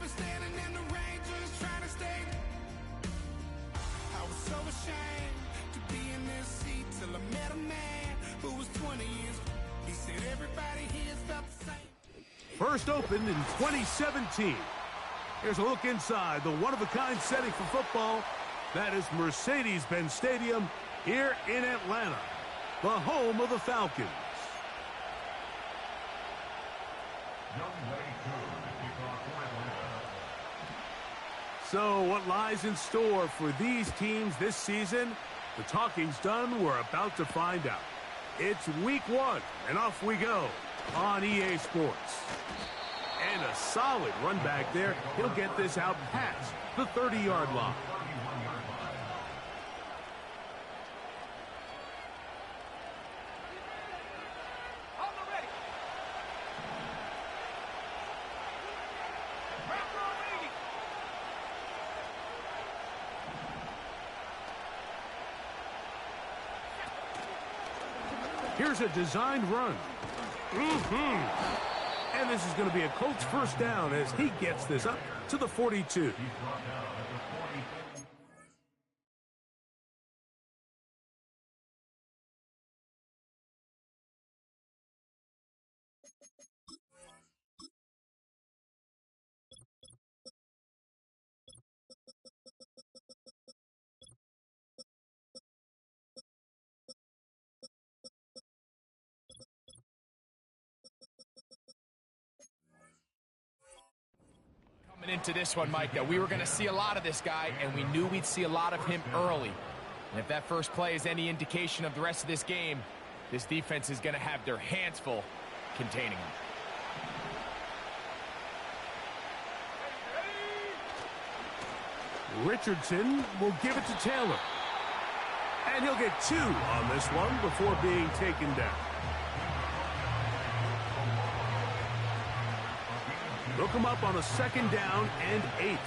I've been standing in the rain just trying to stay. I was so ashamed to be in this seat till I met a man who was 20 years old. He said everybody here's felt the same. First opened in 2017. Here's a look inside the one-of-a-kind setting for football. That is Mercedes-Benz Stadium here in Atlanta, the home of the Falcons. So what lies in store for these teams this season? The talking's done. We're about to find out. It's week 1, and off we go on EA Sports. And a solid run back there. He'll get this out past the 30-yard line. Here's a designed run. And this is going to be a Colts first down as he gets this up to the 42. Into this one, Mike, that we were going to see a lot of this guy, and we knew we'd see a lot of him early. And if that first play is any indication of the rest of this game, this defense is going to have their hands full containing him. Richardson will give it to Taylor. And he'll get 2 on this one before being taken down. They'll come up on a 2nd down and 8.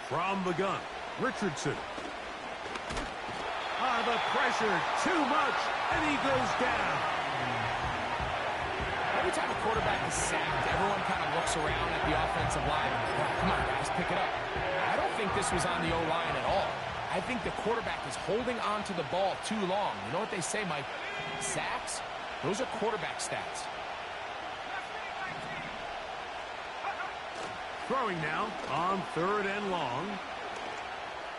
From the gun, Richardson. The pressure, too much, and he goes down. Every time a quarterback is sacked, everyone kind of looks around at the offensive line. Come on, guys, pick it up. I don't think this was on the O-line at all. I think the quarterback is holding on to the ball too long. You know what they say, Mike? Sacks, those are quarterback stats. Throwing now on 3rd and long.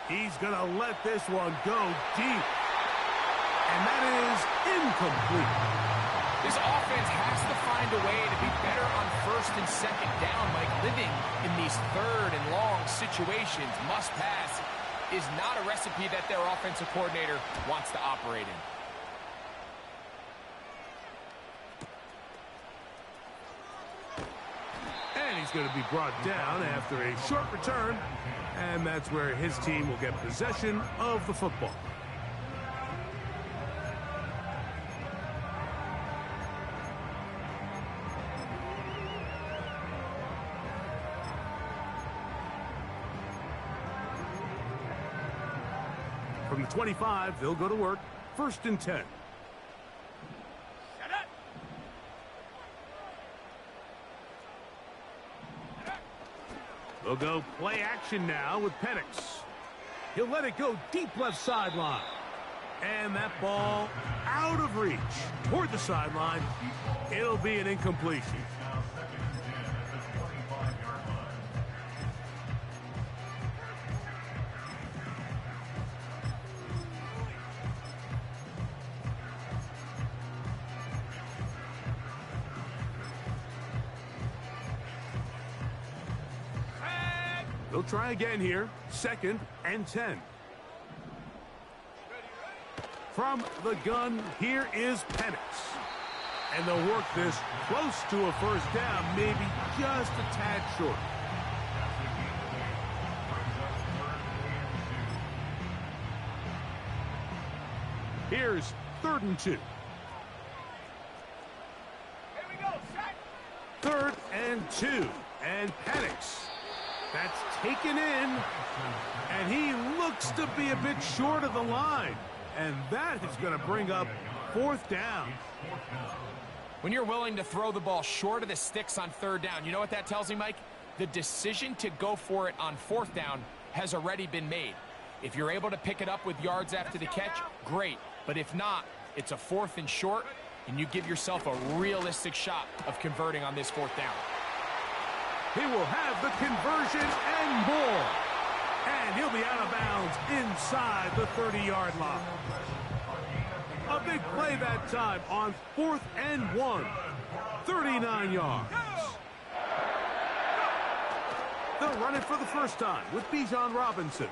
He's going to let this one go deep. And that is incomplete. This offense has to find a way to be better on 1st and 2nd down, Mike. Living in these 3rd and long situations, must pass, is not a recipe that their offensive coordinator wants to operate in. And he's going to be brought down after a short return. And that's where his team will get possession of the football. From the 25, they'll go to work. 1st and 10. They'll go play action now with Penix. He'll let it go deep left sideline. And that ball out of reach toward the sideline. It'll be an incompletion. They'll try again here. 2nd and 10. From the gun, here is Penix. And they'll work this close to a 1st down, maybe just a tad short. Here's 3rd and 2. 3rd and 2. And Penix. That's taken in, and he looks to be a bit short of the line. And that is going to bring up 4th down. When you're willing to throw the ball short of the sticks on 3rd down, you know what that tells me, Mike? The decision to go for it on 4th down has already been made. If you're able to pick it up with yards after the catch, great. But if not, it's a 4th and short, and you give yourself a realistic shot of converting on this 4th down. He will have the conversion and more. And he'll be out of bounds inside the 30-yard line. A big play that time on 4th and 1. 39 yards. They'll run it for the first time with Bijan Robinson.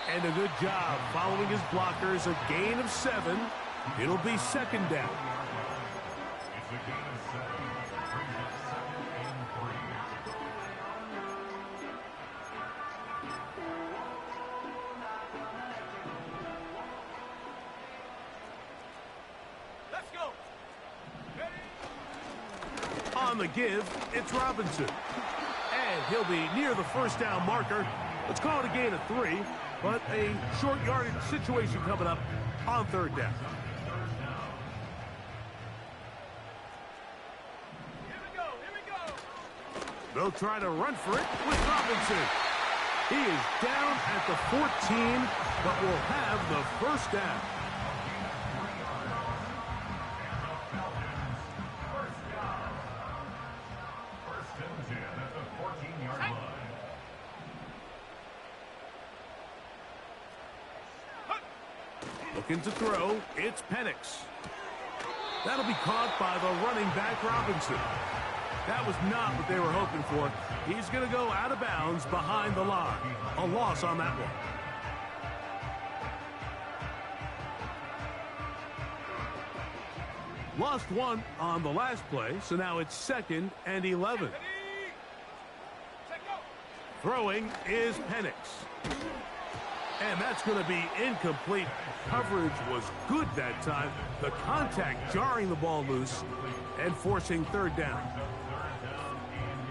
And a good job following his blockers. A gain of 7. It'll be 2nd down. Let's go. On the give, it's Robinson. And he'll be near the 1st down marker. Let's call it a gain of 3, but a short yardage situation coming up on 3rd down. They'll try to run for it with Robinson. He is down at the 14, but will have the 1st down. Looking to throw, it's Penix. That'll be caught by the running back Robinson. That was not what they were hoping for. He's going to go out of bounds behind the line. A loss on that one. Lost 1 on the last play, so now it's 2nd and 11. Throwing is Penix. And that's going to be incomplete. Coverage was good that time. The contact jarring the ball loose and forcing 3rd down.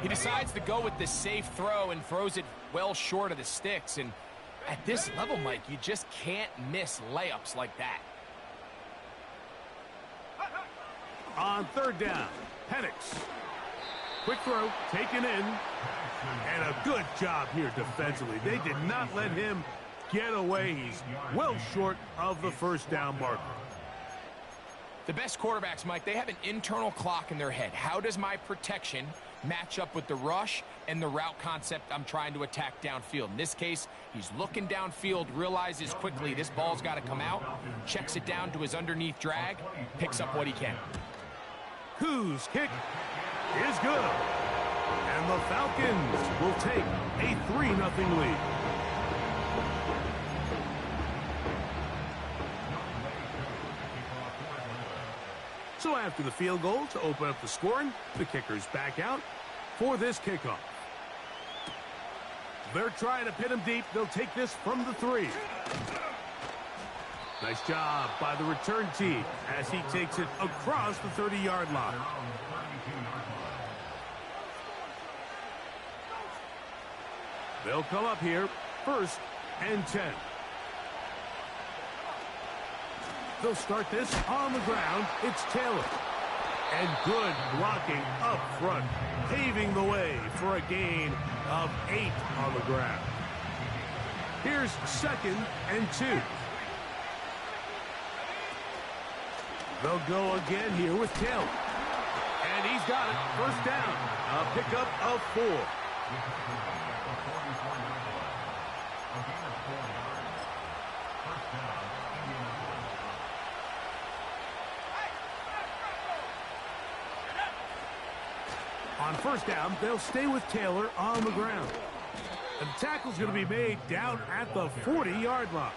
He decides to go with the safe throw and throws it well short of the sticks. And at this level, Mike, you just can't miss layups like that. On 3rd down, Penix. Quick throw, taken in. And a good job here defensively. They did not let him get away. He's well short of the 1st down marker. The best quarterbacks, Mike, they have an internal clock in their head. How does my protection match up with the rush and the route concept I'm trying to attack downfield? In this case, he's looking downfield, realizes quickly this ball's got to come out, checks it down to his underneath drag, picks up what he can. Koo's kick is good. And the Falcons will take a 3-0 lead. So after the field goal to open up the scoring, the kicker's back out for this kickoff. They're trying to pin him deep. They'll take this from the 3. Nice job by the return team as he takes it across the 30-yard line. They'll come up here, 1st and 10. They'll start this on the ground. It's Taylor. And good blocking up front, paving the way for a gain of 8 on the ground. Here's 2nd and 2. They'll go again here with Taylor. And he's got it. 1st down. A pickup of 4. On 1st down, they'll stay with Taylor on the ground. And the tackle's going to be made down at the 40-yard line.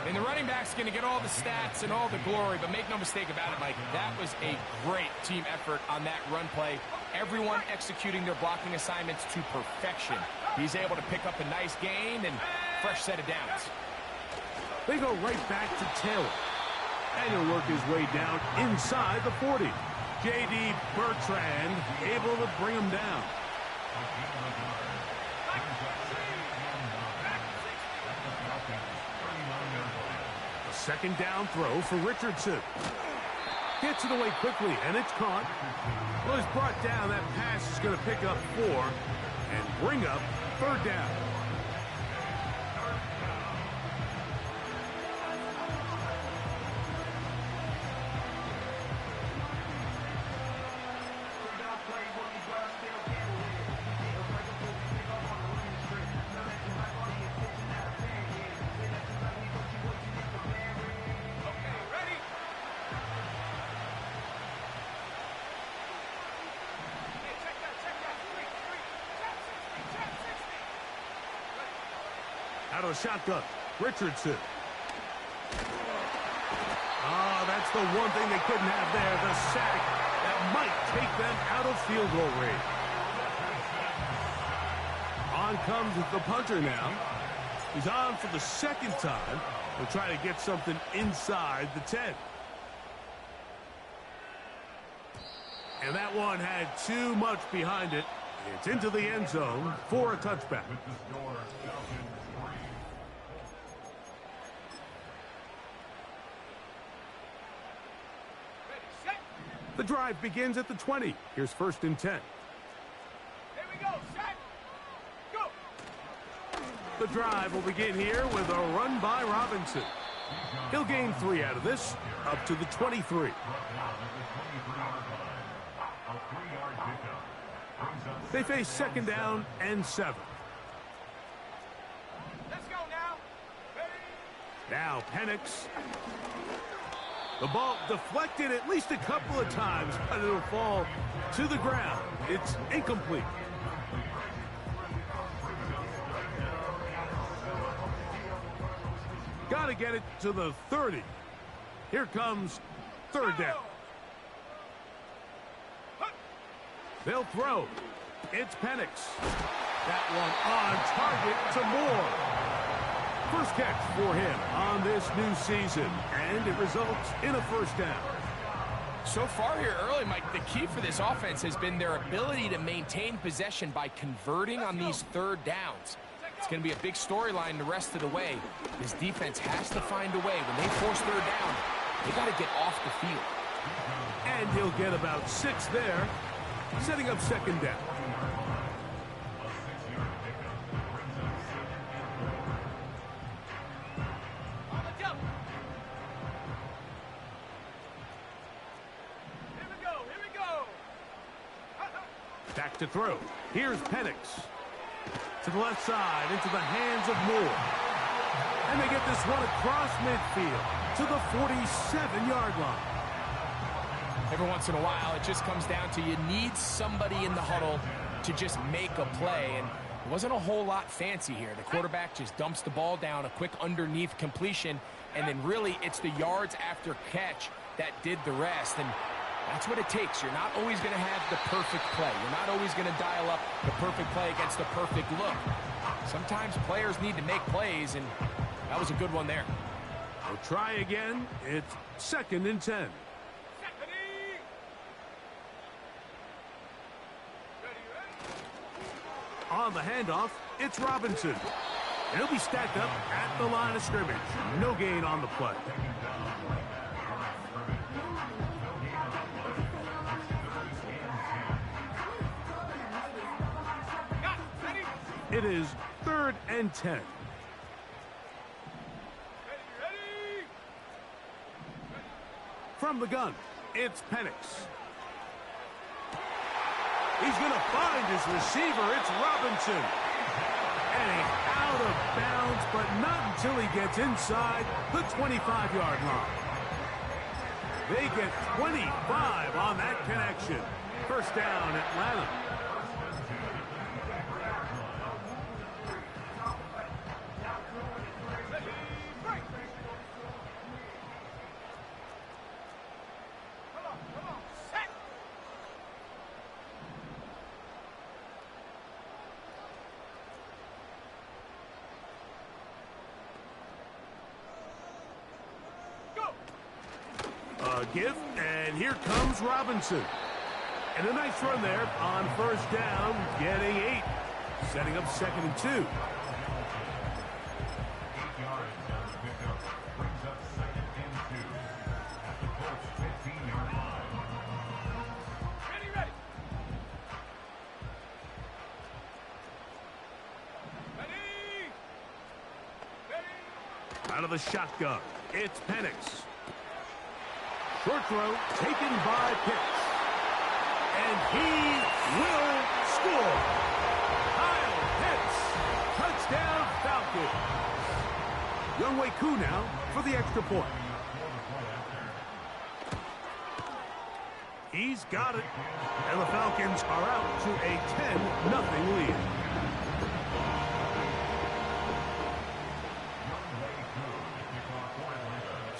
And the running back's going to get all the stats and all the glory, but make no mistake about it, Mike, that was a great team effort on that run play. Everyone executing their blocking assignments to perfection. He's able to pick up a nice gain and fresh set of downs. They go right back to Taylor. And he'll work his way down inside the 40. J.D. Bertrand able to bring him down. A second down throw for Richardson. Gets it away quickly, and it's caught. Well, it's brought down. That pass is going to pick up 4 and bring up third down. Out of the shotgun, Richardson. That's the one thing they couldn't have there, the sack that might take them out of field goal range. On comes the punter now. He's on for the second time. He'll try to get something inside the 10. And that one had too much behind it. It's into the end zone for a touchback. The drive begins at the 20. Here's 1st and 10. Here we go, set, go. The drive will begin here with a run by Robinson. He'll gain 3 out of this, up to the 23. They face 2nd down and 7. Let's go now. Ready? Now Penix. The ball deflected at least a couple of times, but it'll fall to the ground. It's incomplete. Got to get it to the 30. Here comes 3rd down. They'll throw. It's Penix. That one on target to Moore. First catch for him on this new season, and it results in a 1st down. So far here early, Mike, the key for this offense has been their ability to maintain possession by converting on these 3rd downs. It's going to be a big storyline the rest of the way. This defense has to find a way. When they force 3rd down, they got to get off the field. And he'll get about 6 there, setting up 2nd down. Back to throw. Here's Penix. To the left side, into the hands of Moore. And they get this one across midfield to the 47-yard line. Every once in a while, it just comes down to you need somebody in the huddle to just make a play. And it wasn't a whole lot fancy here. The quarterback just dumps the ball down, a quick underneath completion, and then really it's the yards after catch that did the rest. And that's what it takes. You're not always going to have the perfect play. You're not always going to dial up the perfect play against the perfect look. Sometimes players need to make plays, and that was a good one there. We'll try again. It's 2nd and 10. On the handoff, it's Robinson. He'll be stacked up at the line of scrimmage. No gain on the play. It is 3rd and 10. From the gun, it's Penix. He's going to find his receiver. It's Robinson. And he's out of bounds, but not until he gets inside the 25-yard line. They get 25 on that connection. 1st down, Atlanta. Give, and here comes Robinson. And a nice run there on first down, getting 8. Setting up 2nd and 2. 8 yards down the pickup. Brings up 2nd and 2. At the Colts 15-yard line. Ready. Out of the shotgun, it's Penix. Short throw taken by Pitts. And he will score. Kyle Pitts, touchdown Falcons. Younghoe Koo now for the extra point. He's got it. And the Falcons are out to a 10-0 lead.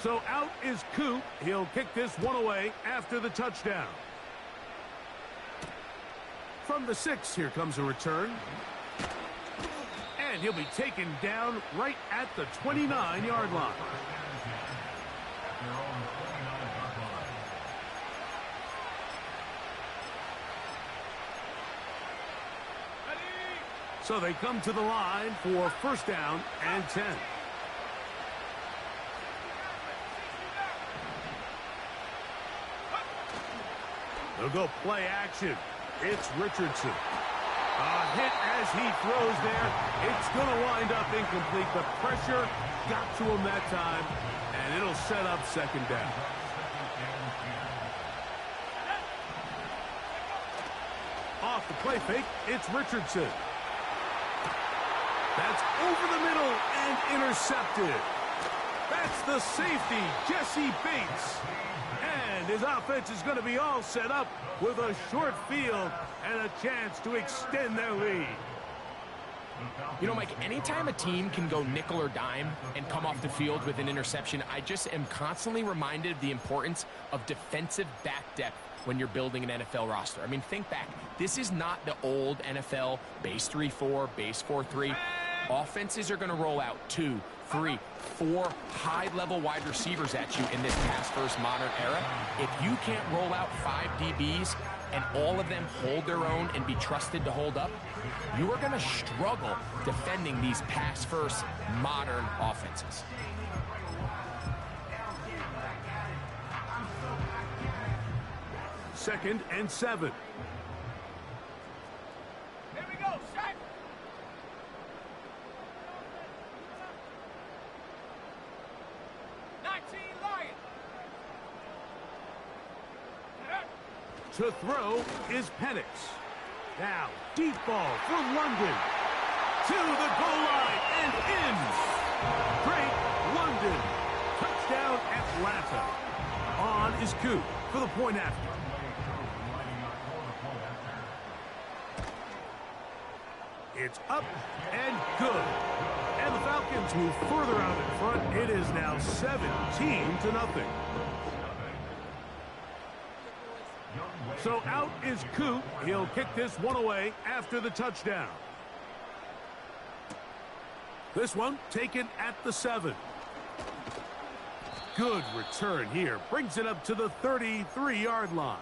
So out is Koo. He'll kick this one away after the touchdown. From the 6, here comes a return. And he'll be taken down right at the 29-yard line. So they come to the line for first down and 10. They'll go play action. It's Richardson. A hit as he throws there. It's going to wind up incomplete. The pressure got to him that time, and it'll set up 2nd down. Off the play fake, it's Richardson. That's over the middle and intercepted. That's the safety, Jesse Bates. And his offense is going to be all set up with a short field and a chance to extend their lead. You know, Mike, anytime a team can go nickel or dime and come off the field with an interception, I just am constantly reminded of the importance of defensive back depth when you're building an NFL roster. I mean, think back. This is not the old NFL base 3-4, base 4-3. Offenses are going to roll out 2, 3, 4 high-level wide receivers at you in this pass-first modern era. If you can't roll out 5 DBs and all of them hold their own and be trusted to hold up, you are going to struggle defending these pass-first modern offenses. Second and 7. Here we go, set. To throw is Penix. Now, deep ball for London. To the goal line and in. Drake London. Touchdown Atlanta. On is Koo for the point after. It's up and good. And the Falcons move further out in front. It is now 17-0. So out is Koo. He'll kick this one away after the touchdown. This one taken at the 7. Good return here. Brings it up to the 33-yard line.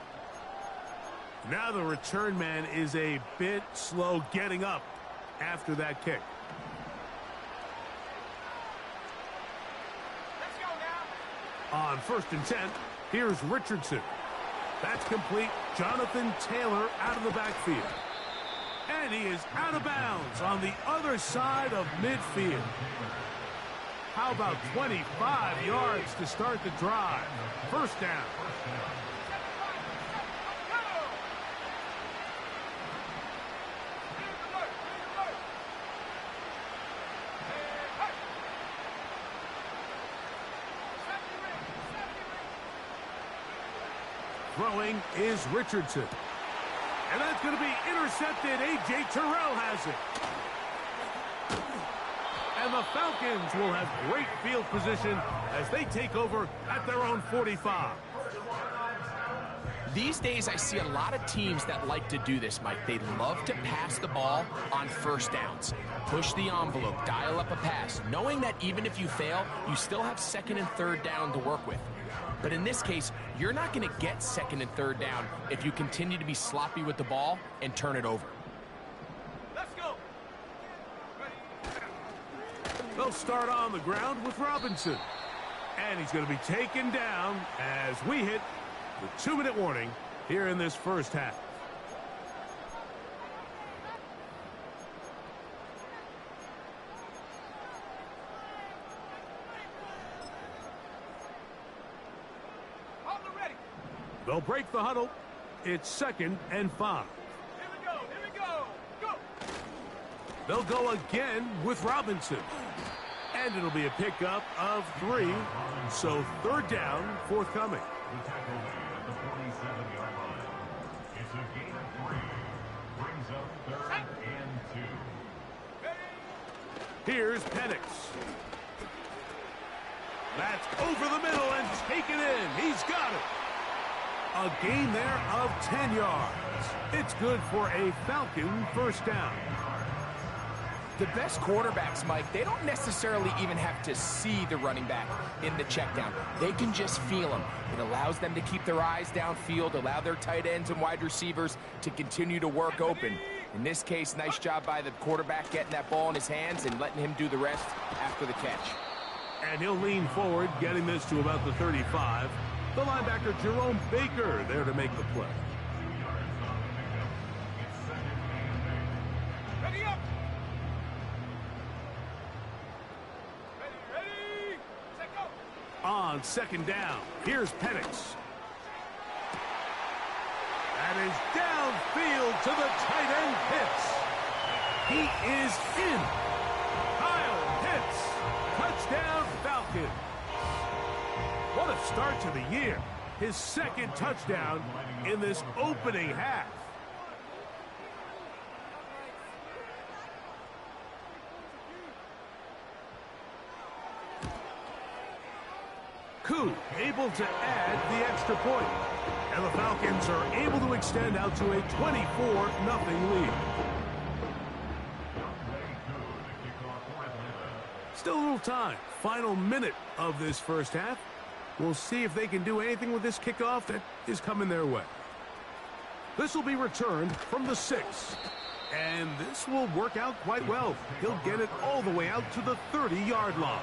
Now the return man is a bit slow getting up after that kick. Let's go now. On 1st and 10, here's Richardson. That's complete. Jonathan Taylor out of the backfield. And he is out of bounds on the other side of midfield. How about 25 yards to start the drive? First down. Throwing is Richardson. And that's going to be intercepted. A.J. Terrell has it. And the Falcons will have great field position as they take over at their own 45. These days, I see a lot of teams that like to do this, Mike. They love to pass the ball on first downs. Push the envelope, dial up a pass, knowing that even if you fail, you still have 2nd and 3rd down to work with. But in this case, you're not going to get second and third down if you continue to be sloppy with the ball and turn it over. Let's go. They'll start on the ground with Robinson. And he's going to be taken down as we hit the 2-minute warning here in this first half. They'll break the huddle. It's 2nd and 5. Here we go, go! They'll go again with Robinson. And it'll be a pickup of 3. So 3rd down, forthcoming. The tackle at the 47-yard line. It's a gain of 3. Brings up 3rd and 2. Here's Penix. That's over the middle and taken in. He's got it. A gain there of 10 yards. It's good for a Falcon first down. The best quarterbacks, Mike, they don't necessarily even have to see the running back in the check down. They can just feel him. It allows them to keep their eyes downfield, allow their tight ends and wide receivers to continue to work open. In this case, nice job by the quarterback getting that ball in his hands and letting him do the rest after the catch. And he'll lean forward, getting this to about the 35. The linebacker, Jerome Baker, there to make the play. Ready up! Ready! Set go! On 2nd down, here's Penix. That is downfield to the tight end Pitts. He is in. Kyle Pitts, touchdown Falcon. What a start to the year. His 2nd touchdown in this opening half. Koo able to add the extra point. And the Falcons are able to extend out to a 24-0 lead. Still a little time. Final minute of this first half. We'll see if they can do anything with this kickoff that is coming their way. This will be returned from the 6. And this will work out quite well. He'll get it all the way out to the 30-yard line.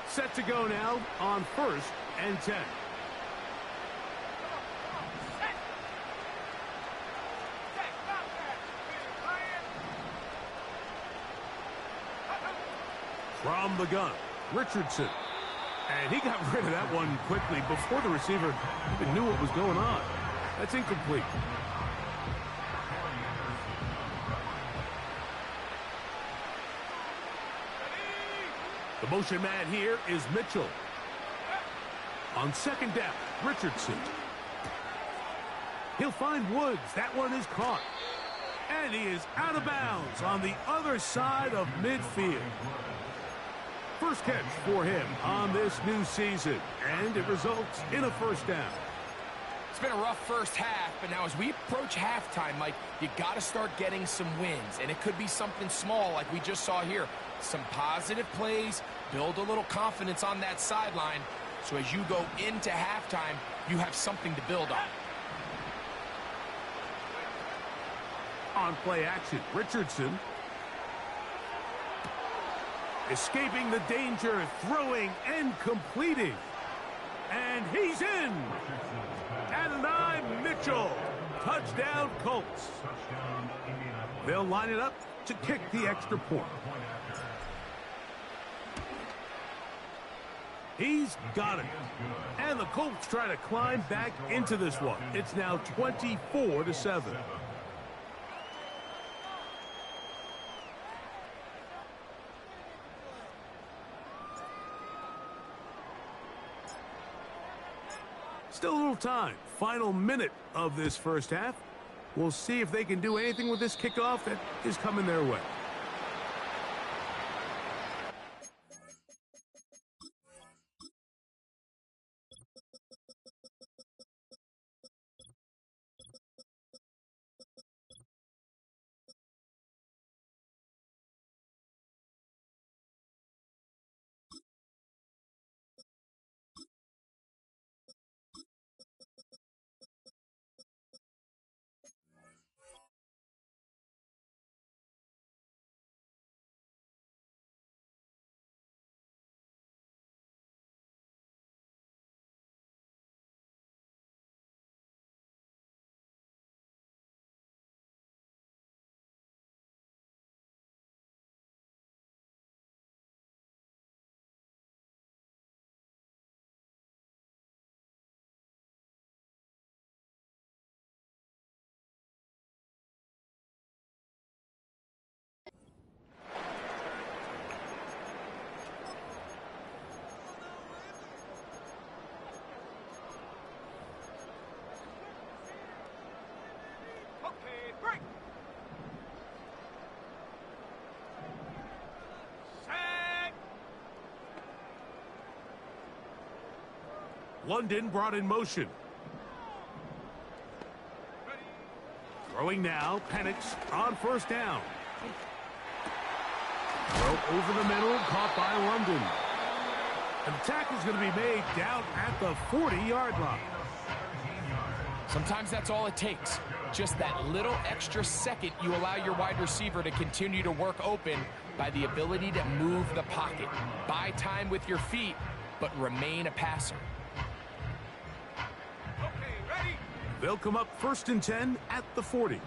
Set to go now on 1st and 10. From the gun, Richardson. And he got rid of that one quickly before the receiver even knew what was going on. That's incomplete. The motion man here is Mitchell. On 2nd down, Richardson. He'll find Woods. That one is caught. And he is out of bounds on the other side of midfield. First catch for him on this new season, and it results in a first down. It's been a rough first half, but now as we approach halftime, Mike, you got to start getting some wins, and it could be something small like we just saw here. Some positive plays, build a little confidence on that sideline, so as you go into halftime, you have something to build on. On play action, Richardson. Escaping the danger, throwing and completing. And he's in. Adonai Mitchell. Touchdown Colts. They'll line it up to kick the extra point. He's got it. And the Colts try to climb back into this one. It's now 24-7. Still a little time. Final minute of this first half. We'll see if they can do anything with this kickoff that is coming their way. London brought in motion. Throwing now, Penix on first down. Throw over the middle, caught by London. And the tackle's going to be made down at the 40-yard line. Sometimes that's all it takes. Just that little extra second you allow your wide receiver to continue to work open by the ability to move the pocket. Buy time with your feet, but remain a passer. They'll come up 1st and 10 at the 40. Here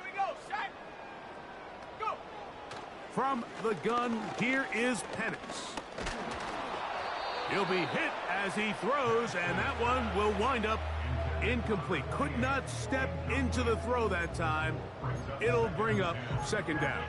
we go, set, go. From the gun, here is Penix. He'll be hit as he throws, and that one will wind up incomplete. Could not step into the throw that time. It'll bring up 2nd down.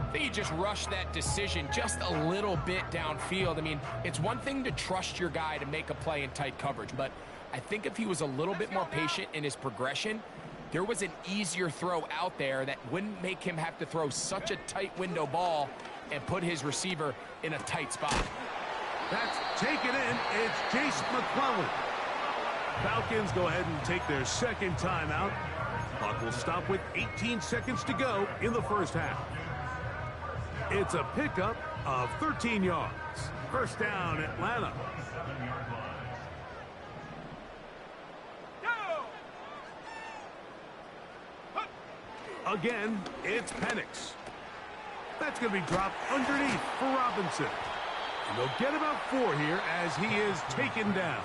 I think he just rushed that decision just a little bit downfield. I mean, it's one thing to trust your guy to make a play in tight coverage, but I think if he was a little bit more patient in his progression, there was an easier throw out there that wouldn't make him have to throw such a tight window ball and put his receiver in a tight spot. That's taken in. It's Jace McClellan. Falcons go ahead and take their 2nd timeout. Clock will stop with 18 seconds to go in the first half. It's a pickup of 13 yards. First down, Atlanta. Again, it's Penix. That's going to be dropped underneath for Robinson. And they'll get about 4 here as he is taken down.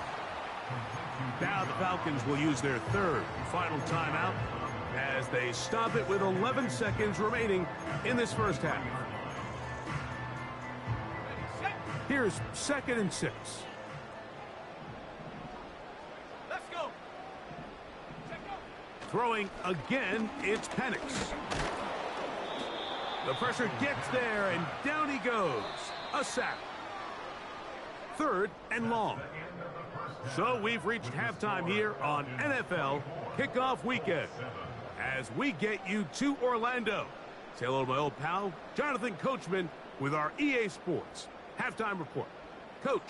Now the Falcons will use their 3rd and final timeout as they stop it with 11 seconds remaining in this first half. Here's 2nd and 6. Let's go. Throwing again, it's Penix. The pressure gets there, and down he goes. A sack. 3rd and long. So we've reached halftime here on NFL Kickoff Weekend as we get you to Orlando. Say hello to my old pal, Jonathan Coachman, with our EA Sports Halftime Report. Coach.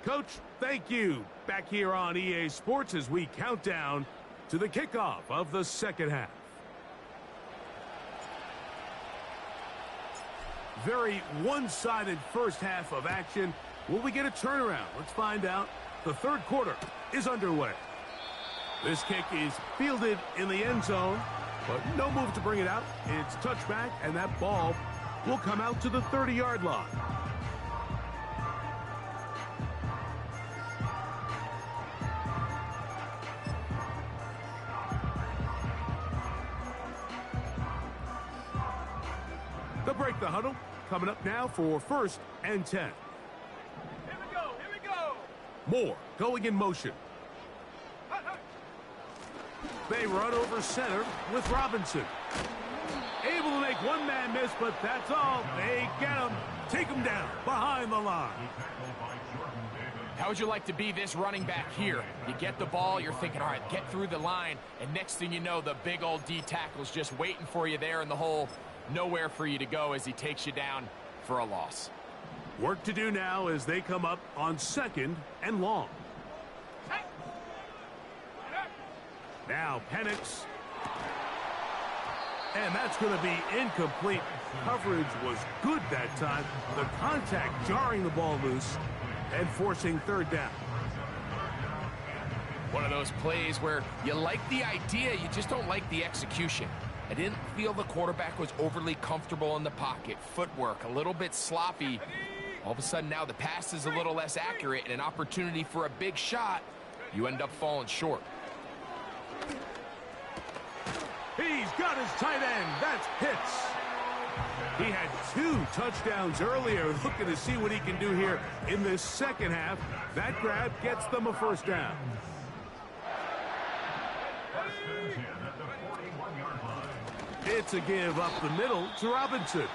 Coach, thank you. Back here on EA Sports as we count down to the kickoff of the second half. Very one-sided first half of action. Will we get a turnaround? Let's find out. The 3rd quarter is underway. This kick is fielded in the end zone, but no move to bring it out. It's touchback, and that ball will come out to the 30-yard line. They'll break the huddle. Coming up now for 1st and 10. Here we go, here we go. Moore going in motion. They run over center with Robinson. Able to make one man miss, but that's all. They get him, take him down behind the line. How would you like to be this running back here? You get the ball, you're thinking, all right, get through the line, and next thing you know, the big old D tackle's just waiting for you there in the hole. Nowhere for you to go as he takes you down for a loss. Work to do now as they come up on 2nd and long. Now Penix. And that's going to be incomplete. Coverage was good that time. The contact jarring the ball loose and forcing 3rd down. One of those plays where you like the idea, you just don't like the execution. I didn't feel the quarterback was overly comfortable in the pocket. Footwork a little bit sloppy. All of a sudden now the pass is a little less accurate and an opportunity for a big shot. You end up falling short. He's got his tight end. That's Pitts. He had 2 touchdowns earlier. Looking to see what he can do here in this second half. That grab gets them a 1st down. It's a give up the middle to Robinson.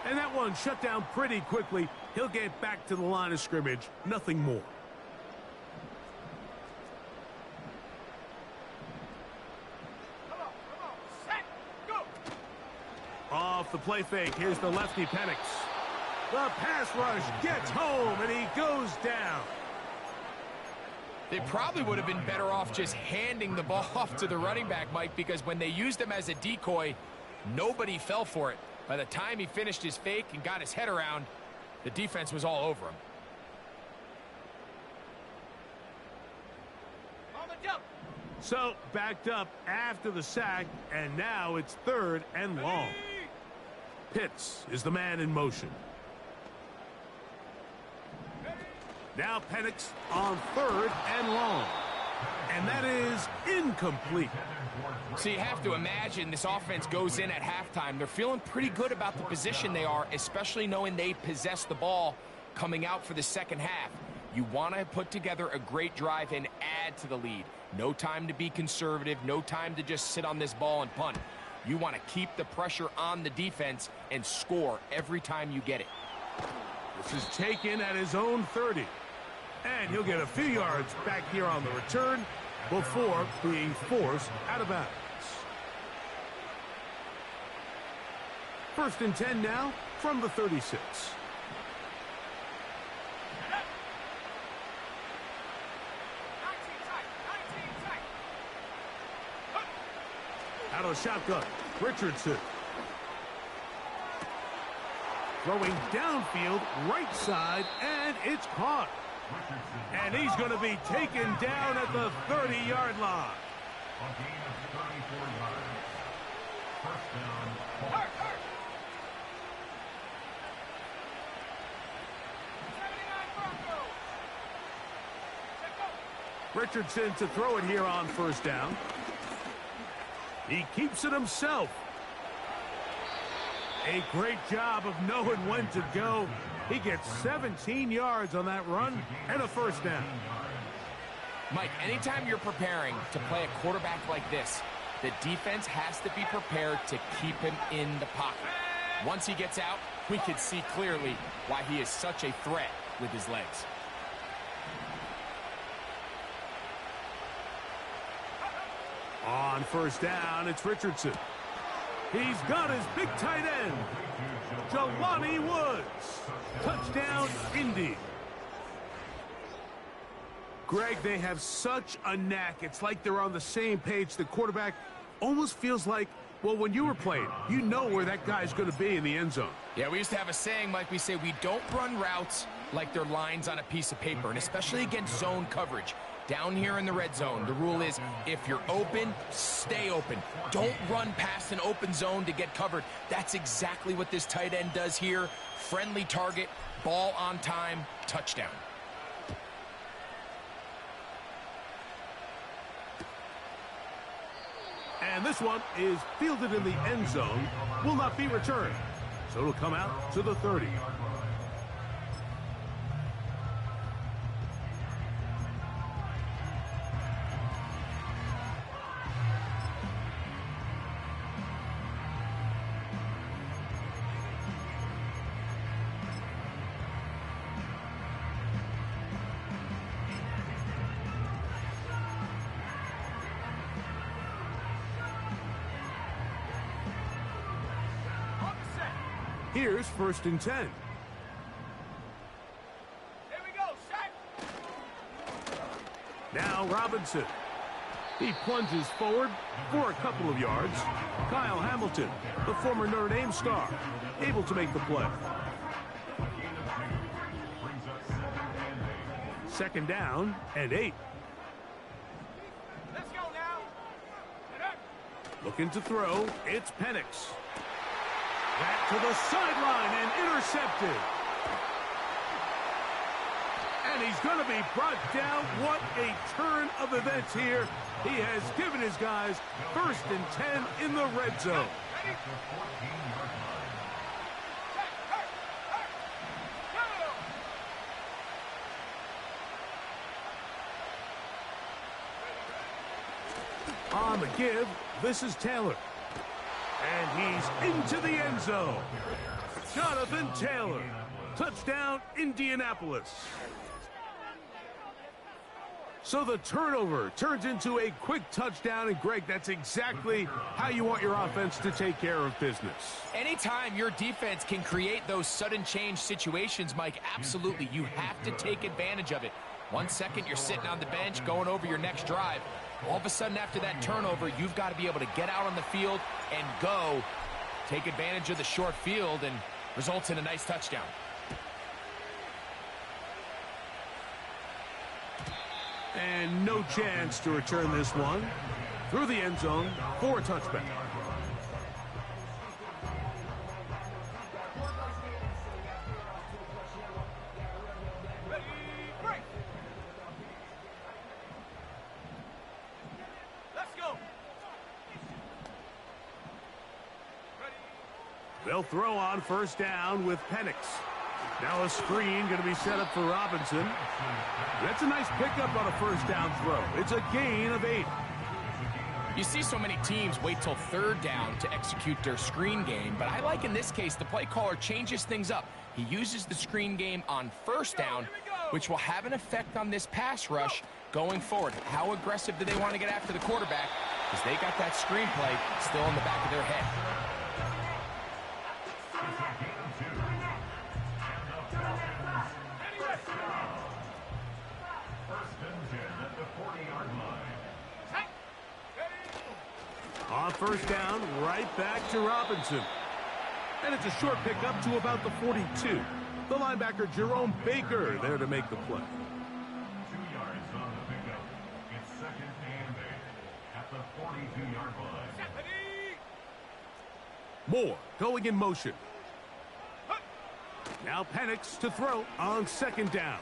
And that one shut down pretty quickly. He'll get back to the line of scrimmage. Nothing more. Off the play fake, here's the lefty Penix. The pass rush gets home, and he goes down. They probably would have been better off just handing the ball off to the running back, Mike, because when they used him as a decoy, nobody fell for it. By the time he finished his fake and got his head around, the defense was all over him. So, backed up after the sack, and now it's 3rd and long. Pitts is the man in motion. Now Penix on 3rd and long. And that is incomplete. So you have to imagine this offense goes in at halftime. They're feeling pretty good about the position they are, especially knowing they possess the ball coming out for the second half. You want to put together a great drive and add to the lead. No time to be conservative, no time to just sit on this ball and punt. You want to keep the pressure on the defense and score every time you get it. This is taken at his own 30. And he'll get a few yards back here on the return before being forced out of bounds. 1st and 10 now from the 36. Out of shotgun, Richardson. Throwing downfield, right side, and it's caught. And he's going to be taken down at the 30-yard line. A gain of 34 yards. First down. Colts. Richardson to throw it here on 1st down. He keeps it himself. A great job of knowing when to go. He gets 17 yards on that run and a 1st down. Mike, anytime you're preparing to play a quarterback like this, the defense has to be prepared to keep him in the pocket. Once he gets out, we can see clearly why he is such a threat with his legs. On 1st down, it's Richardson. He's got his big tight end, Jelani Woods. Touchdown, Indy. Greg, they have such a knack. It's like they're on the same page. The quarterback almost feels like, well, when you were playing, you know where that guy's going to be in the end zone. Yeah, we used to have a saying, Mike, we say we don't run routes like they're lines on a piece of paper, and especially against zone coverage. Down here in the red zone, the rule is if you're open, stay open. Don't run past an open zone to get covered. That's exactly what this tight end does here. Friendly target, ball on time, touchdown. And this one is fielded in the end zone, will not be returned. So it'll come out to the 30. Here's 1st and 10. Here we go, set. Now Robinson. He plunges forward for a couple of yards. Kyle Hamilton, the former Notre Dame star, able to make the play. 2nd down and 8. Let's go now. Looking to throw, it's Penix. Back to the sideline and intercepted. And he's going to be brought down. What a turn of events here. He has given his guys 1st and 10 in the red zone. On the give, this is Taylor. And he's into the end zone. Jonathan Taylor. Touchdown, Indianapolis. So the turnover turns into a quick touchdown, and Greg, that's exactly how you want your offense to take care of business. Anytime your defense can create those sudden change situations, Mike, absolutely, you have to take advantage of it. 1 second, you're sitting on the bench, going over your next drive. All of a sudden, after that turnover, you've got to be able to get out on the field and go. Take advantage of the short field, and results in a nice touchdown. And no chance to return this one. Through the end zone for a touchback. They'll throw on first down with Penix. Now a screen going to be set up for Robinson. That's a nice pickup on a first down throw. It's a gain of 8. You see so many teams wait till third down to execute their screen game, but I like in this case the play caller changes things up. He uses the screen game on first down, which will have an effect on this pass rush going forward. How aggressive do they want to get after the quarterback? Because they got that screen play still in the back of their head. On first down, right back to Robinson. And it's a short pickup to about the 42. The linebacker, Jerome Baker, there to make the play. 2 yards on the pickup. It's second and 8 at the 42-yard line. Moore going in motion. Now Penix to throw on second down.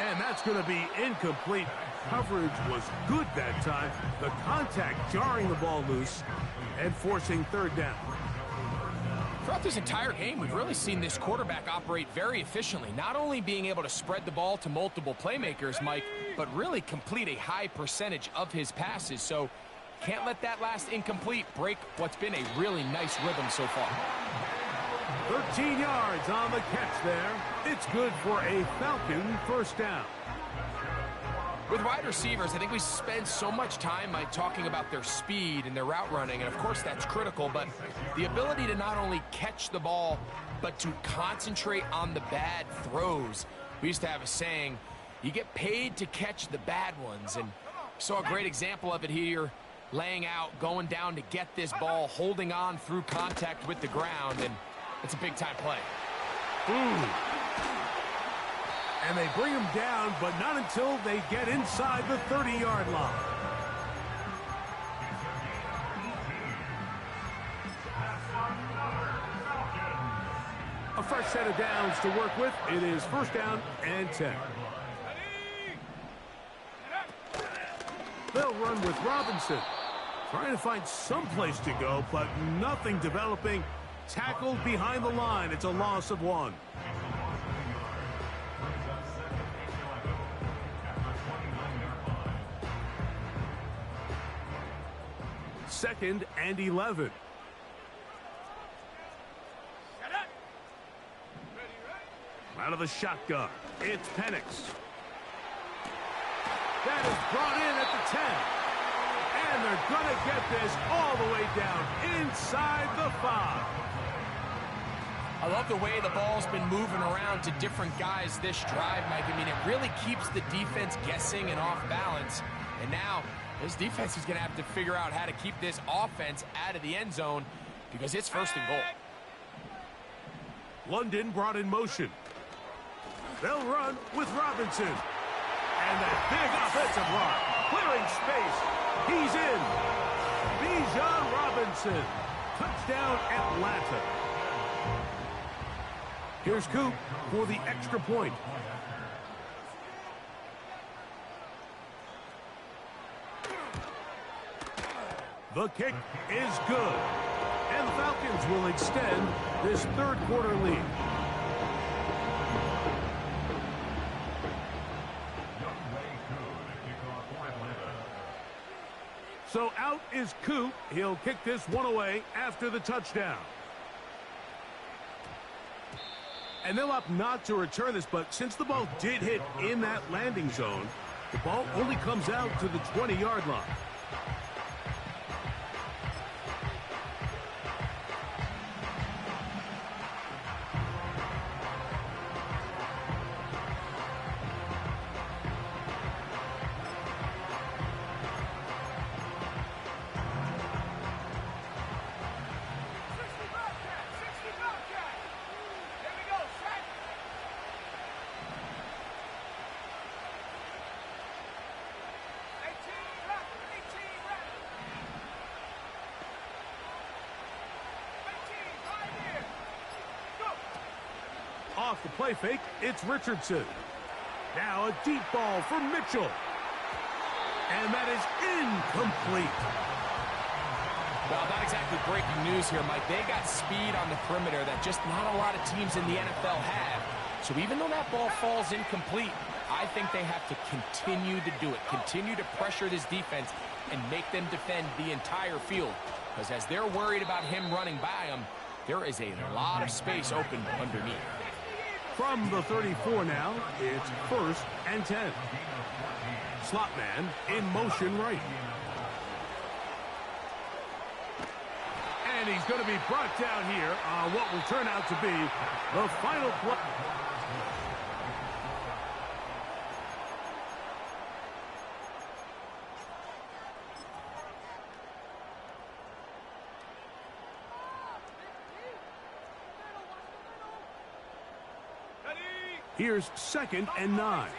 And that's going to be incomplete. Coverage was good that time. The contact jarring the ball loose and forcing third down. Throughout this entire game, we've really seen this quarterback operate very efficiently, not only being able to spread the ball to multiple playmakers, Mike, but really complete a high percentage of his passes. So can't let that last incomplete break what's been a really nice rhythm so far. 13 yards on the catch there. It's good for a Falcon first down. With wide receivers, I think we spend so much time talking about their speed and their route running, and of course that's critical, but the ability to not only catch the ball, but to concentrate on the bad throws. We used to have a saying, you get paid to catch the bad ones, and saw a great example of it here, laying out, going down to get this ball, holding on through contact with the ground, and it's a big-time play. Ooh. And they bring him down, but not until they get inside the 30-yard line. A fresh set of downs to work with. It is first down and 10. They'll run with Robinson. Trying to find some place to go, but nothing developing. Tackled behind the line. It's a loss of 1. Second and 11. Out of the shotgun, it's Penix. That is brought in at the 10. And they're going to get this all the way down inside the 5. I love the way the ball's been moving around to different guys this drive, Mike. I mean, it really keeps the defense guessing and off balance. And now this defense is going to have to figure out how to keep this offense out of the end zone because it's first and goal. London brought in motion. They'll run with Robinson. And that big offensive line, clearing space. He's in. Bijan Robinson. Touchdown, Atlanta. Here's Coop for the extra point. The kick is good. And the Falcons will extend this third quarter lead. So out is Coop. He'll kick this one away after the touchdown. And they'll opt not to return this, but since the ball did hit in that landing zone, the ball only comes out to the 20-yard line. Off the play fake, it's Richardson. Now a deep ball for Mitchell. And that is incomplete. Well, not exactly breaking news here, Mike. They got speed on the perimeter that just not a lot of teams in the NFL have. So even though that ball falls incomplete, I think they have to continue to do it. Continue to pressure this defense and make them defend the entire field. Because as they're worried about him running by them, there is a lot of space open underneath. From the 34 now, it's 1st and 10. Slot man in motion right. And he's going to be brought down here on what will turn out to be the final play. Here's 2nd and 9.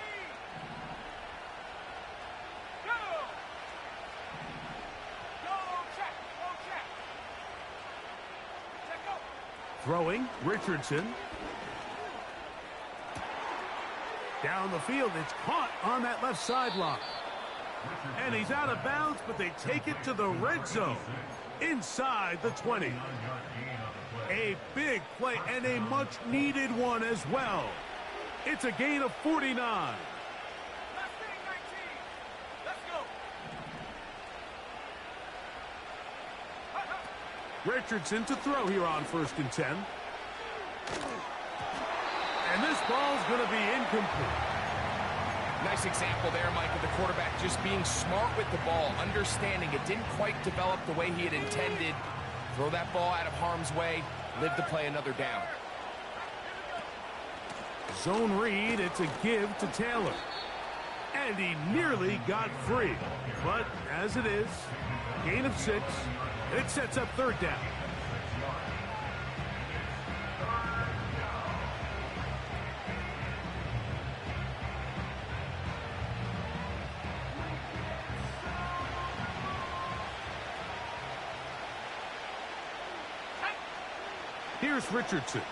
Throwing, Richardson. Down the field, it's caught on that left sideline. And he's out of bounds, but they take it to the red zone. Inside the 20. A big play and a much-needed one as well. It's a gain of 49. Richardson to throw here on 1st and 10. And this ball's going to be incomplete. Nice example there, Mike, of the quarterback just being smart with the ball, understanding it didn't quite develop the way he had intended. Throw that ball out of harm's way, live to play another down. Zone read, it's a give to Taylor. And he nearly got free. But as it is, gain of 6. It sets up 3rd down. Here's Richardson.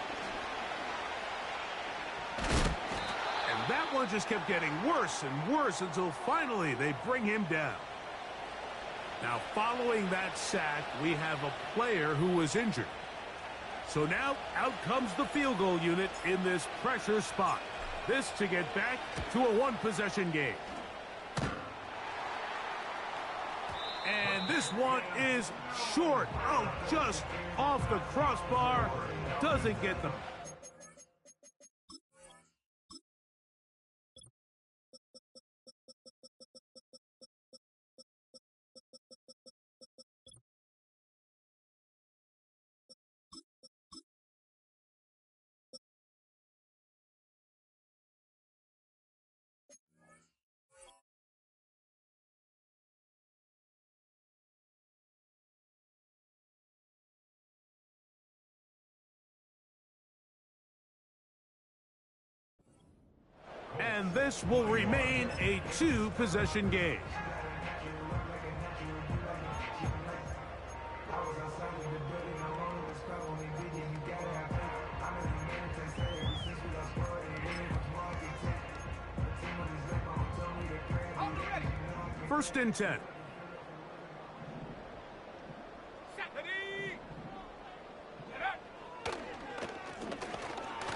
And that one just kept getting worse and worse until finally they bring him down. Now, following that sack, we have a player who was injured. So now, out comes the field goal unit in this pressure spot. This to get back to a one-possession game. And this one is short. Oh, just off the crossbar. Doesn't get the... And this will remain a two-possession game. First and 10.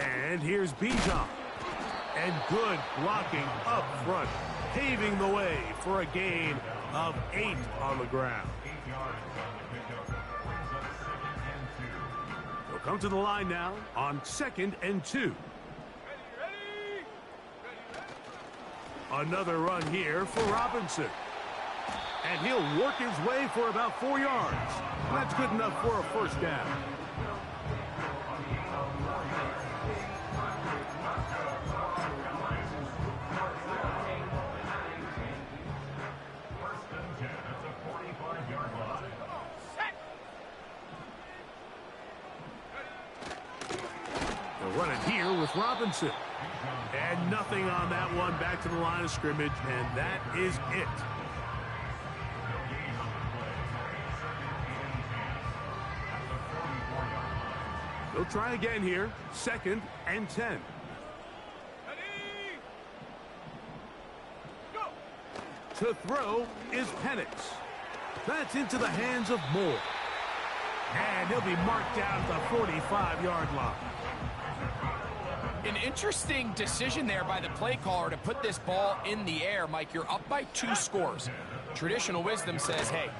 And here's Bijan. And good blocking up front, paving the way for a gain of 8 on the ground. yards on the pickup. Brings up 2nd and 2. They'll come to the line now on 2nd and 2. Another run here for Robinson. And he'll work his way for about 4 yards. That's good enough for a first down. First and 10 at the 45-yard line. They'll run it here with Robinson. And nothing on that one. Back to the line of scrimmage, and that is it. They'll try again here. 2nd and 10. To throw is Penix. That's into the hands of Moore. And he'll be marked down at the 45-yard line. An interesting decision there by the play caller to put this ball in the air. Mike, you're up by 2 scores. Traditional wisdom says, hey,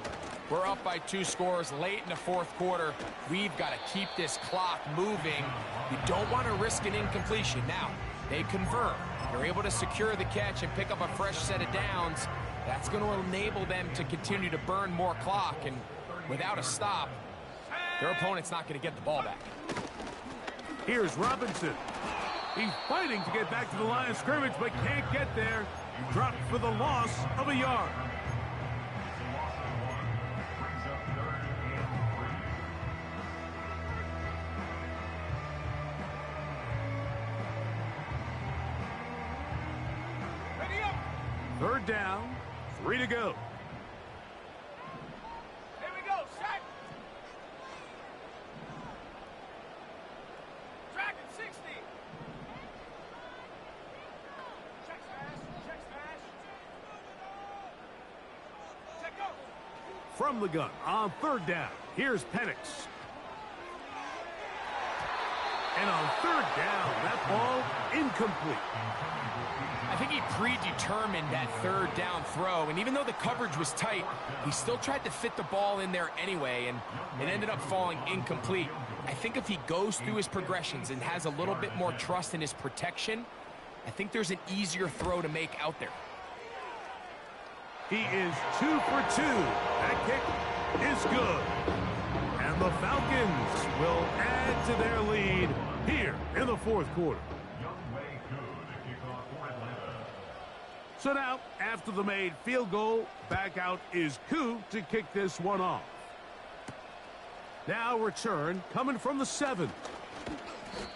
we're up by 2 scores late in the 4th quarter. We've got to keep this clock moving. You don't want to risk an incompletion. Now, they convert. They're able to secure the catch and pick up a fresh set of downs. That's going to enable them to continue to burn more clock. And without a stop, their opponent's not going to get the ball back. Here's Robinson. He's fighting to get back to the line of scrimmage, but can't get there. Dropped for the loss of a yard. Third down, 3 to go. Here we go, set. Track at 60. Check smash. Check go. From the gun on 3rd down, here's Penix. And on 3rd down, that ball incomplete. I think he predetermined that 3rd down throw, and even though the coverage was tight, he still tried to fit the ball in there anyway, and it ended up falling incomplete. I think if he goes through his progressions and has a little bit more trust in his protection, I think there's an easier throw to make out there. He is 2 for 2. That kick is good. And the Falcons will add to their lead here in the 4th quarter. So now, after the made field goal, back out is Koo to kick this one off. Now return coming from the 7.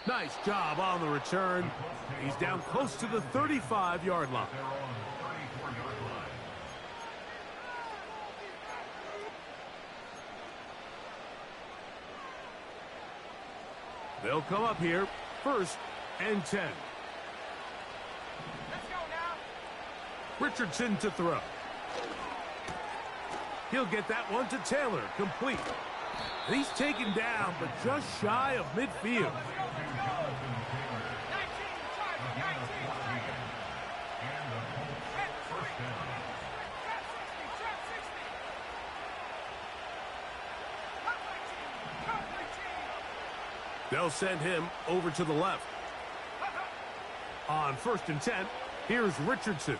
Nice job on the return. He's down close to the 35-yard line. They'll come up here, 1st and 10. Richardson to throw. He'll get that one to Taylor, complete. And he's taken down, but just shy of midfield. They'll send him over to the left. On 1st and 10, here's Richardson.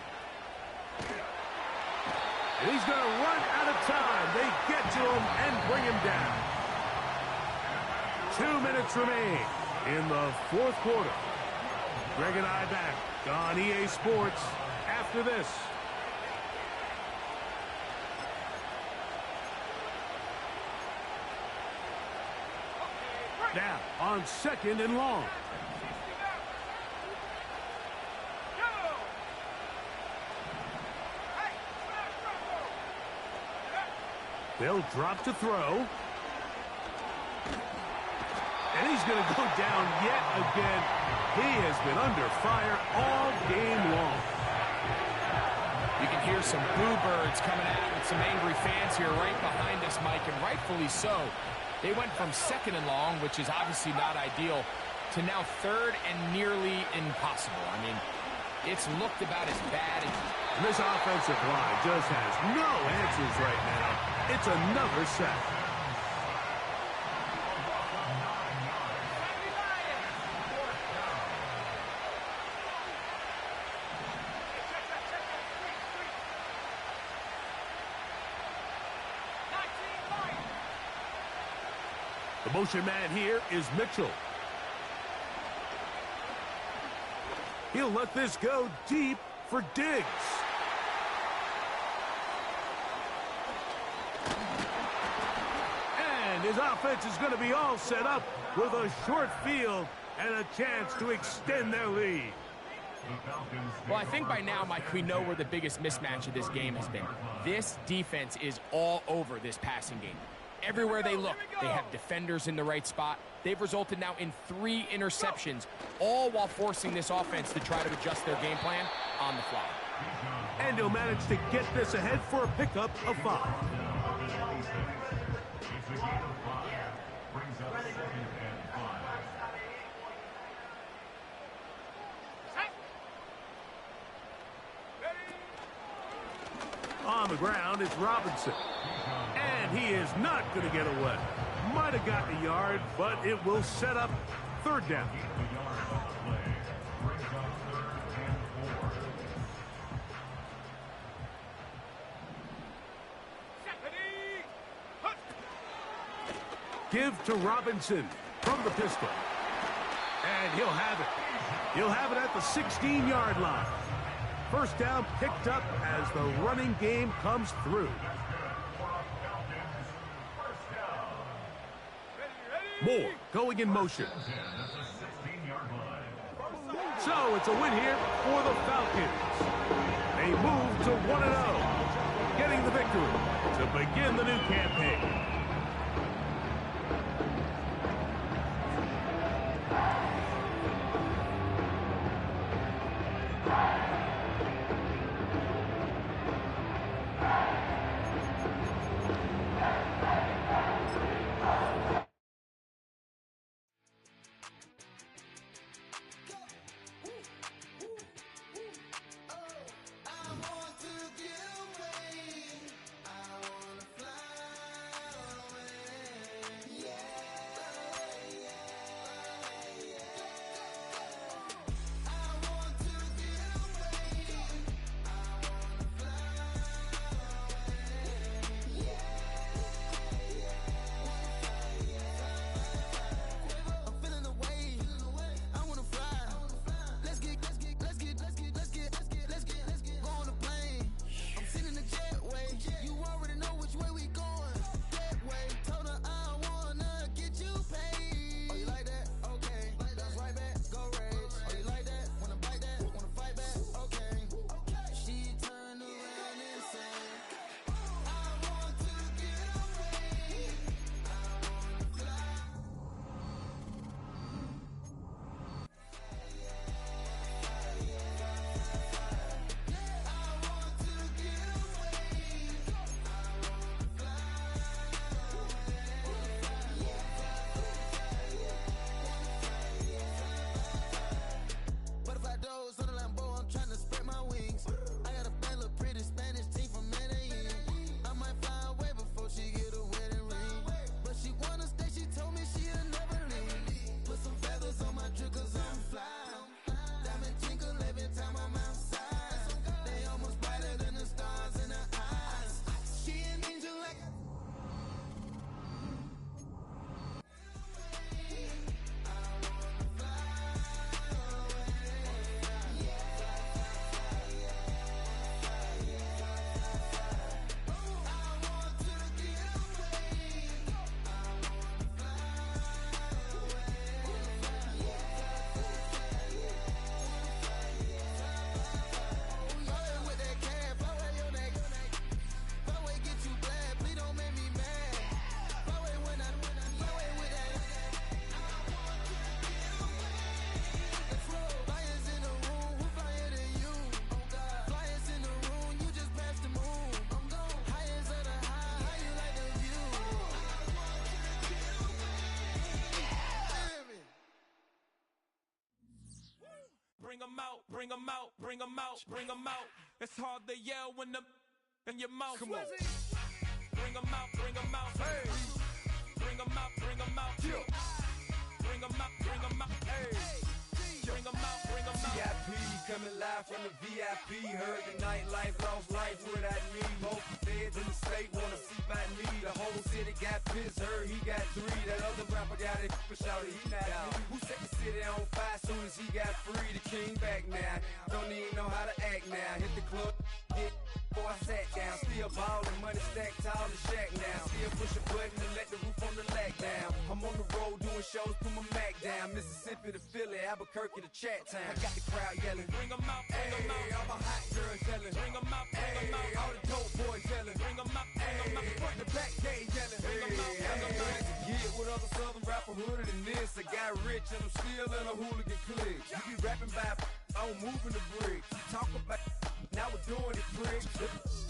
And he's going to run out of time. They get to him and bring him down. 2 minutes remain in the 4th quarter. Greg and I back on EA Sports after this. Now on 2nd and long. They'll drop to throw. And he's going to go down yet again. He has been under fire all game long. You can hear some boo birds coming out with some angry fans here right behind us, Mike, and rightfully so. They went from 2nd and long, which is obviously not ideal, to now 3rd and nearly impossible. I mean, it's looked about as bad as... This offensive line just has no answers right now. It's another sack. The motion man here is Mitchell. He'll let this go deep for Diggs. And his offense is going to be all set up with a short field and a chance to extend their lead. Well, I think by now, Mike, we know where the biggest mismatch of this game has been. This defense is all over this passing game. Everywhere they look, they have defenders in the right spot. They've resulted now in 3 interceptions, all while forcing this offense to try to adjust their game plan on the fly. And he'll manage to get this ahead for a pickup of 5. On the ground is Robinson. And he is not going to get away. Might have gotten a yard, but it will set up 3rd down. Give to Robinson from the pistol. And he'll have it. He'll have it at the 16-yard line. 1st down picked up as the running game comes through. Moore going in motion. So it's a win here for the Falcons. They move to 1-0, getting the victory to begin the new campaign. Bring 'em out, bring 'em out, bring 'em out, bring 'em out. It's hard to yell when the in your mouth. Come on. Bring bring 'em out, bring 'em out. Hey. Bring 'em out, bring 'em out. Yeah. Bring 'em out, bring 'em out. Hey. Bring 'em out, bring 'em out. VIP coming live from the VIP. Heard the nightlife, lost life without me. Both feds in the state wanna see by me. The whole city got pissed, heard he got 3. That other rapper got it for shouted he not out. Who set the city on fire soon as he got free? The king back now. Don't even know how to act now. Hit the club, hit. Before I sat down, still ballin', money stacked tall and shack now. Still push a button and let the roof on the lag down. I'm on the road doing shows, put my Mac down. Mississippi to Philly, Albuquerque to Chat Town. I got the crowd yelling, Bring 'em out, bring 'em out. all my hot girls yelling, Bring 'em out, bring 'em out. all the dope boys yelling, Bring 'em out, bring 'em out. front to back gay yelling, Bring 'em out, bring 'em out. To get with other southern rapper hooded than this. I got rich and I'm still in a hooligan clique. You be rapping by, I'm moving the bricks. Talk about, now we're doing it quick.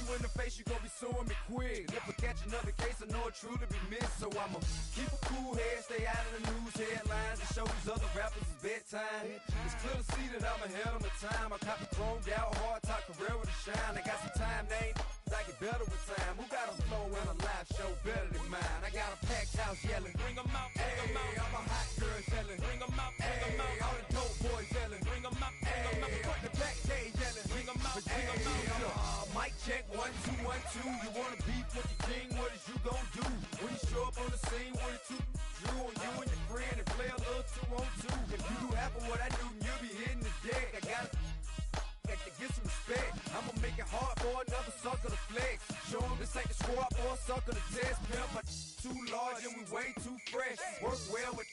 You in the face, you gon' be suing me quick. If I catch another case, I know it truly be missed. So I'ma keep a cool head, stay out of the news headlines, and show these other rappers it's bedtime. It's clear to see that I'm ahead of my time. I caught the chromed out, hard top career with a shine. I got some time, they ain't I get better with time. Who got a flow and a live show better than mine? I got a packed house yelling, Bring 'em out, bring 'em out. all my hot girls yelling, Bring 'em out, bring 'em out. all the dope boys yelling, Bring 'em out, bring 'em out. front to back gay yelling, Bring 'em out, bring 'em out. mic check 1 2 1 2. You wanna beef with the king? What is you gon' do when you show up on the scene with a 2 Drew on you and your friend and play a little 2-on-2? If you do half of what I do, you'll be hitting the deck. I got to get some respect. I'ma make it hard for another sucker to flex. Show 'em this ain't the squad or a sucker to test. Pimp, my too large and we way too fresh. Work well with.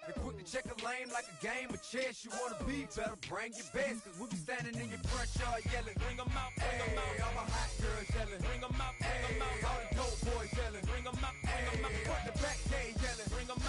They quick to check a lane like a game of chess. You wanna be better, bring your best. Cause we be standing in your front yard yelling, Bring 'em out, bring 'em out. all my hot girls yelling, Bring 'em out, bring 'em out. all the dope boys yelling, Bring 'em out, bring 'em out. front to back gay yelling. Bring 'em out.